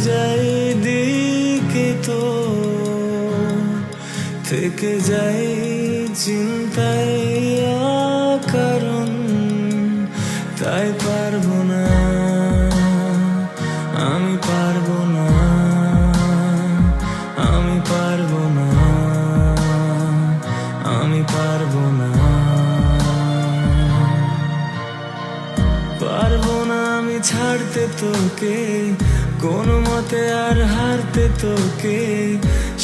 যাই দিকে তো থেকে যাই চিন্তায় কারণ তাই পারবো না, আমি পারবো না, আমি পারবো না, আমি পারবো না, পারবো না আমি ছাড়তে তোকে কোনো মতে আর হারতে তোকে,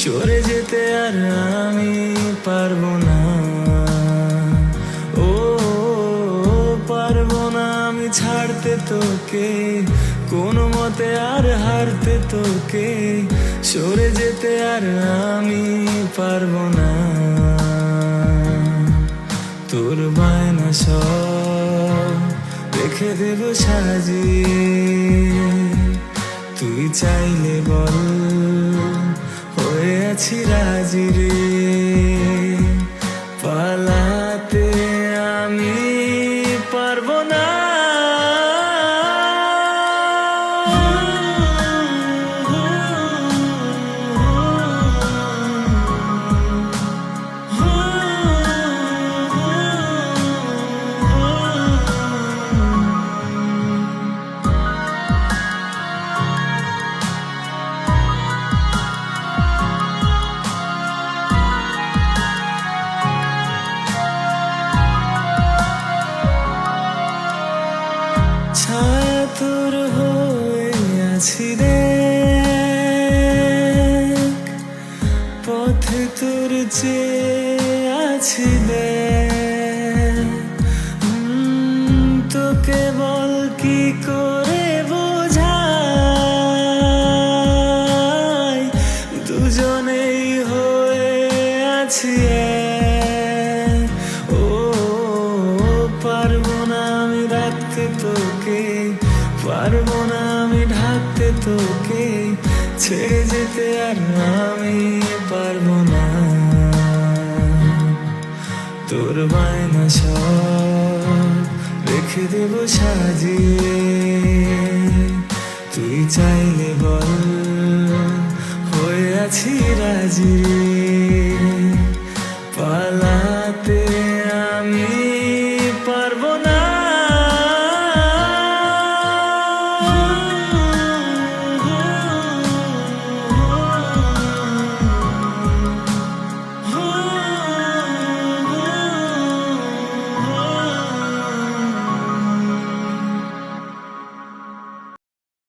সরে যেতে আর আমি পারবো না। ও পারবো না আমি ছাড়তে তোকে কোনো মতে আর হারতে তোকে, সরে যেতে আর আমি পারবো না। তোর বায়না সব রেখে দেব সাজিয়ে, তুই চাইলে বল হয়ে আছি রাজি রে, পালাতে আমি পারবো না। ছায়া তোর হয়ে আছি রে, পথে তোর চেয়ে আছি রে, তোকে বল কি করে বোঝাই, দুজনেই হয়ে আছি এক। ও পারবো না আমি রাখতে তোকে, পারবো না আমি ঢাকতে তোকে, ছেড়ে যেতে আর আমি পারবো না। তোর বায়না সব রেখে দেব সাজিয়ে, তুই চাইলে বল হয়ে আছি রাজি।